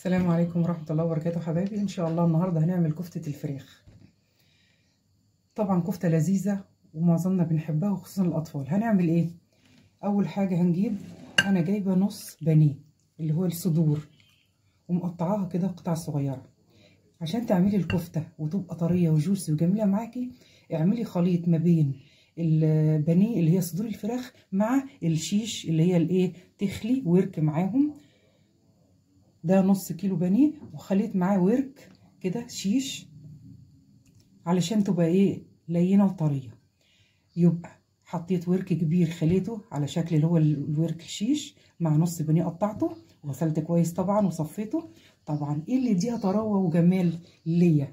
السلام عليكم ورحمة الله وبركاته حبايبي. ان شاء الله النهاردة هنعمل كفتة الفراخ. طبعا كفتة لذيذة ومعظمنا بنحبها وخصوصا الاطفال. هنعمل ايه؟ اول حاجة هنجيب، انا جايبة نص بانيه اللي هو الصدور ومقطعاها كده قطع صغيرة. عشان تعملي الكفتة وتبقى طرية وجوسي وجميلة معاكي، اعملي خليط ما بين البانيه اللي هي صدور الفراخ مع الشيش اللي هي الايه، تخلي ورك معاهم. ده نص كيلو بانيه وخليت معاه ورك كده شيش علشان تبقى ايه، لينه وطريه. يبقى حطيت ورك كبير خليته على شكل اللي هو الورك الشيش مع نص بانيه قطعته وغسلت كويس طبعا وصفيته. طبعا ايه اللي يديها طراوه وجمال ليا؟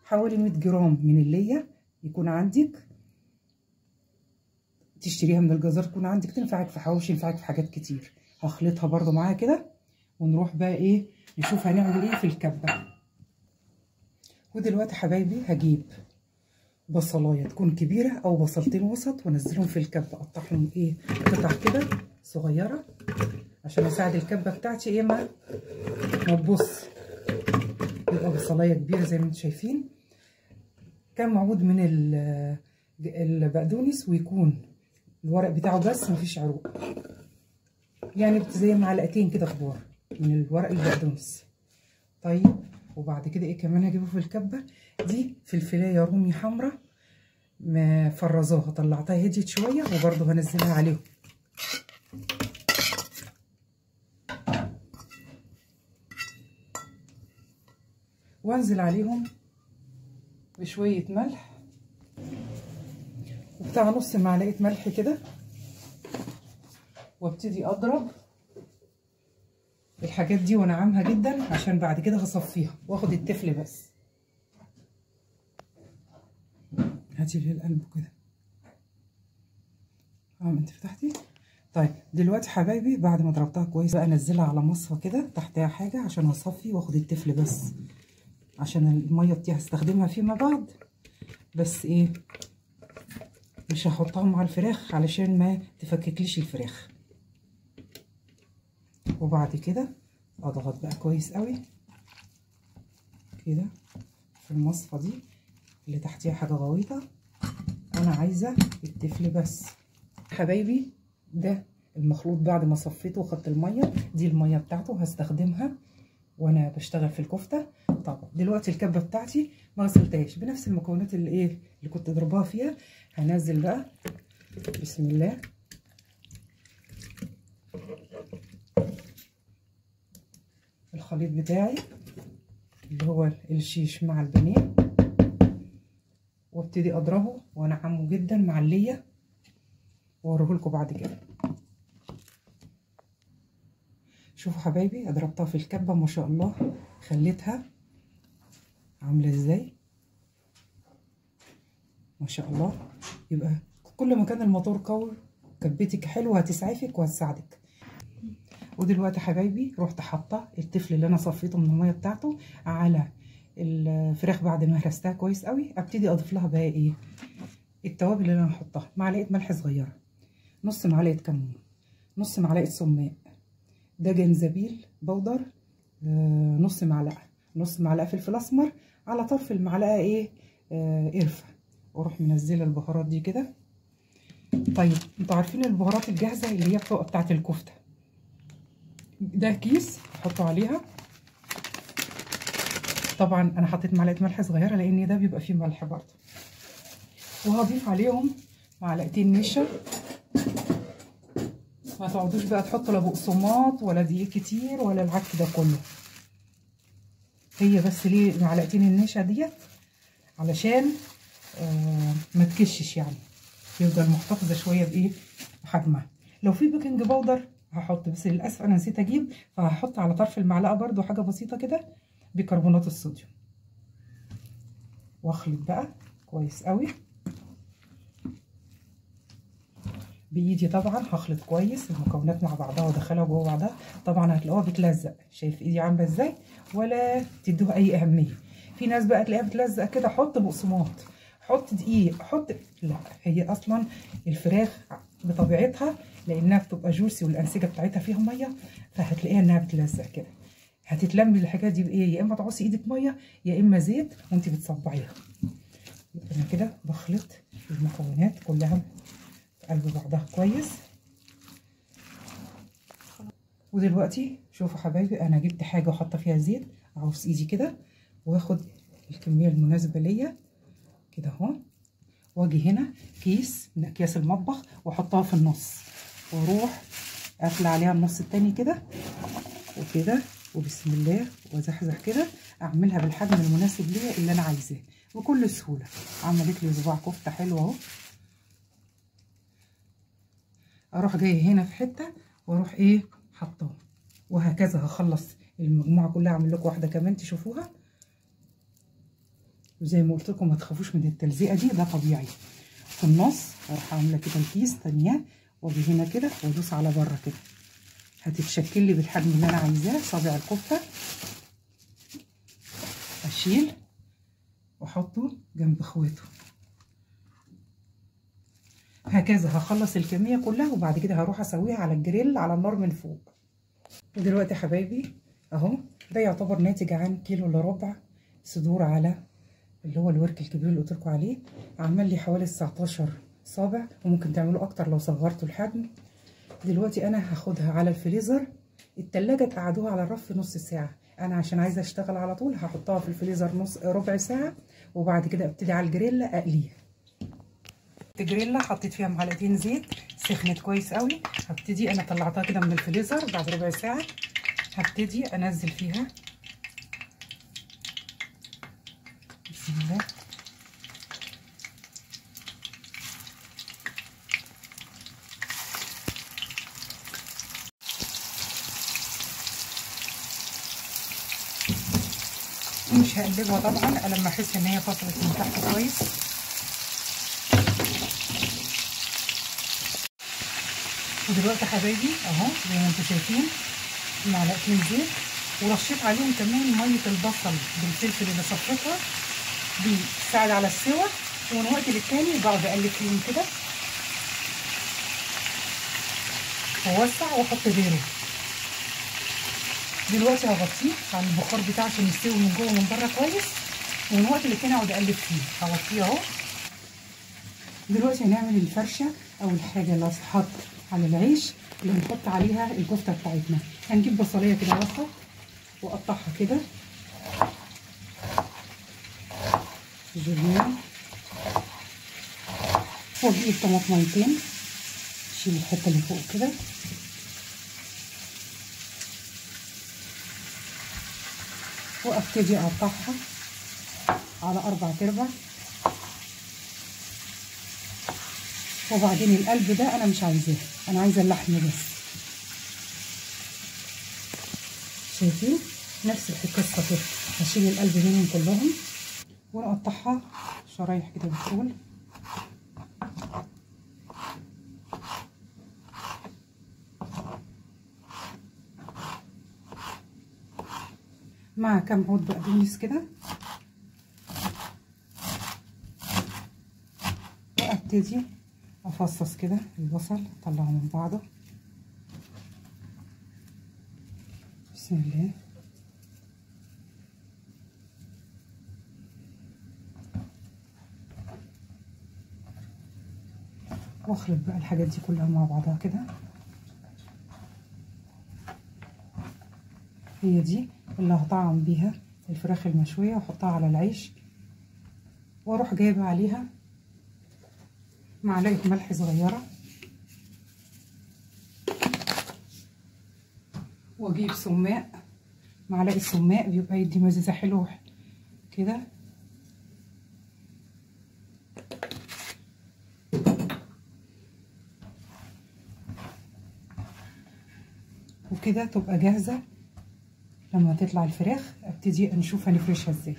حوالي 100 جرام من اللية يكون عندك، تشتريها من الجزار تكون عندك، تنفعك في حواوشي، ينفعك في حاجات كتير. هخلطها برضو معاها كده ونروح بقى ايه، نشوف هنعمل ايه في الكبه. ودلوقتي حبايبي هجيب بصلايه تكون كبيره او بصلتين وسط وانزلهم في الكبه، اقطعهم ايه قطع كده صغيره عشان اساعد الكبه بتاعتي ايه ما تبص. يبقى بصلايه كبيره زي ما انتم شايفين، كام عود من البقدونس ويكون الورق بتاعه بس مفيش عروق، يعني زي معلقتين كده كبار من الورق البقدونس. طيب وبعد كده ايه كمان هجيبه في الكبه دي؟ فلفلايه رومي حمراء مفرزاها، طلعتها هديت شويه وبرده هنزلها عليهم. وانزل عليهم بشويه ملح وبتاع نص معلقه ملح كده، وابتدي اضرب الحاجات دي وانعمها جدا عشان بعد كده هصفيها واخد التفل بس. هاتي لي القلب كده. انت فتحتي. طيب دلوقتي حبايبي بعد ما ضربتها كويس بقى انزلها على مصفى كده تحتها حاجه عشان اصفي واخد التفل بس، عشان الميه دي هستخدمها فيما بعد، بس ايه مش هحطها مع الفراخ علشان ما تفككليش الفراخ. وبعد كده اضغط بقى كويس قوي كده في المصفى دي اللي تحتيها حاجه غويطه، انا عايزه التفل بس. حبايبي ده المخلوط بعد ما صفيته وخدت الميه دي، الميه بتاعته هستخدمها وانا بشتغل في الكفته. طبعا دلوقتي الكبه بتاعتي ما غسلتهاش بنفس المكونات اللي ايه اللي كنت ضربها فيها. هنزل بقى بسم الله الخليط بتاعي اللي هو الشيش مع البانيه، وابتدي اضربه وانعمه جدا مع الليه واوريه لكم بعد كده. شوفوا حبايبي اضربتها في الكبه ما شاء الله، خليتها عامله ازاي ما شاء الله. يبقى كل ما كان الموتور قوي كبتك حلوه هتسعفك وهتساعدك. ودلوقتي حبايبي رحت حاطه التفل اللي انا صفيته من الميه بتاعته على الفراخ بعد ما هرستها كويس قوي. ابتدي اضيف لها بقى ايه التوابل اللي انا هحطها. معلقه ملح صغيره، نص معلقه كمون، نص معلقه سماق، ده جنزبيل بودر، نص معلقه فلفل اسمر، على طرف المعلقه ايه قرفه، واروح منزله البهارات دي كده. طيب انتوا عارفين البهارات الجاهزه اللي هي بتبقى بتاعه الكفته، ده كيس احطه عليها. طبعا انا حطيت معلقه ملح صغيره لان ده بيبقى فيه ملح برضه. وهضيف عليهم معلقتين نشا. ما تقعدوش بقى تحطوا لا بقسماط ولا دقيق كتير ولا العك ده كله، هي بس ليه معلقتين النشا ديت علشان ما تكشش، يعني يفضل محتفظه شويه بايه بحجمها. لو في بيكنج باودر هحط، بس للاسف انا نسيت اجيب، فهحط على طرف المعلقه برده حاجه بسيطه كده بيكربونات الصوديوم. واخلط بقى كويس قوي بايدي. طبعا هخلط كويس المكونات مع بعضها وادخلها جوه بعضها. طبعا هتلاقوها بتلزق، شايف ايدي عامله ازاي، ولا تدوها اي اهميه. في ناس بقى تلاقيها بتلزق كده، حط بقسماط، حط دقيق، حط، لا هي اصلا الفراخ بطبيعتها لانها بتبقى جوسي والانسجه بتاعتها فيها ميه، فهتلاقيها انها بتلزق كده. هتتلم الحكايه دي بايه؟ يا اما تعصي ايدك ميه يا اما زيت وانت بتصبعيها. انا كده بخلط المكونات كلها في قلب بعضها كويس. ودلوقتي شوفوا حبايبي، انا جبت حاجه وحاطه فيها زيت، اعوص ايدي كده واخد الكميه المناسبه ليا كده اهو، واجي هنا كيس من اكياس المطبخ واحطها في النص، واروح قافله عليها النص التاني كده وكده، وبسم الله وازحزح كده، اعملها بالحجم المناسب ليا اللي انا عايزاه بكل سهوله. عملت لي صباع كفته حلو اهو. اروح جايه هنا في حته واروح ايه حطاه، وهكذا هخلص المجموعه كلها. اعمل لكم واحده كمان تشوفوها. وزي ما قلت لكم ما تخافوش من التلزيقه دي، ده طبيعي. في النص اروح عامله كده الكيس تانية، واجي هنا كده وادوس على بره كده، هتتشكل لي بالحجم اللي انا عايزاه صابع الكفته. اشيل واحطه جنب اخواته. هكذا هخلص الكميه كلها، وبعد كده هروح اسويها على الجريل على النار من فوق. ودلوقتي يا حبايبي اهو، ده يعتبر ناتج عن كيلو الا ربع صدور على اللي هو الورك الكبير اللي قلت لكم عليه. عمل لي حوالي 19 صابع، وممكن تعملوا اكتر لو صغرتوا الحجم. دلوقتي انا هاخدها على الفريزر. التلاجة تقعدوها على الرف نص ساعه، انا عشان عايزه اشتغل على طول هحطها في الفريزر ربع ساعه، وبعد كده ابتدي على الجريلا اقليها. الجريلا حطيت فيها معلقتين زيت، سخنت كويس قوي. هبتدي انا طلعتها كده من الفريزر بعد ربع ساعه، هبتدي انزل فيها بسم الله. مش هقلبها طبعا الا لما احس ان هي فصلت من تحت كويس. ودلوقتي حبايبي اهو زي ما انتم شايفين معلقتين زيت، ورشيت عليهم كمان ميه البصل بالفلفل اللي صفيتها، بتساعد على السوا. ومن وقت للتاني بقعد اقلب فيهم كده واوسع واحط غيره. دلوقتي هغطيه على البخار بتاعه عشان يستوي من جوه ومن بره كويس، ومن وقت للتاني اقعد اقلب فيه. هغطيه اهو. دلوقتي هنعمل الفرشه او الحاجه اللي هتتحط على العيش اللي هنحط عليها الكفته بتاعتنا. هنجيب بصلايه كده وسط واقطعها كده جوليان، واجيب طماطميتين اشيل الحته اللي فوق كده، وابتدي اقطعها على 4/4. وبعدين القلب ده انا مش عايزاه، انا عايزه اللحم بس. شايفين نفس القصه كده، هشيل القلب منهم كلهم ونقطعها شرايح كده بالطول. مع كام عود بقدونس كده، وابتدي افصص كده البصل اطلعه من بعضه بسم الله. واخلط بقى الحاجات دي كلها مع بعضها كده. هي دي اللي هطعم بيها الفراخ المشويه واحطها على العيش، واروح جايبه عليها معلقه ملح صغيره، واجيب سماق، معلقه سماق بيبقى يدي مزازه حلوه كده. وكده تبقى جاهزه. لما تطلع الفراخ ابتدي نشوف هنفرشها ازاي.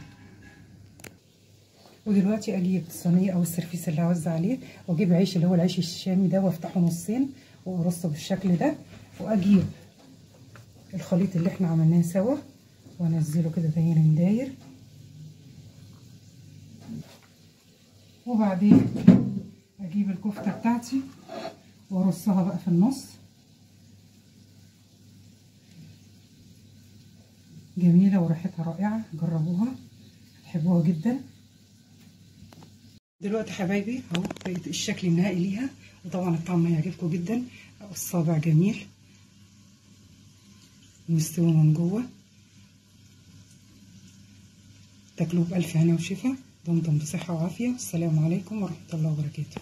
ودلوقتي اجيب الصينيه او السرفيس اللي هوزع عليه، واجيب عيش اللي هو العيش الشامي ده وافتحه نصين وارصه بالشكل ده، واجيب الخليط اللي احنا عملناه سوا وانزله كده داير داير. وبعدين اجيب الكفته بتاعتي وارصها بقى في النص جميلة وريحتها رائعة، جربوها هتحبوها جدا. دلوقتي حبايبي اهو بقيت الشكل النهائي ليها، وطبعا الطعم هيعجبكم جدا. الصابع جميل مستوي من جوه. تاكلوه بألف هنا وشفا. دمتم بصحة وعافية. السلام عليكم ورحمة الله وبركاته.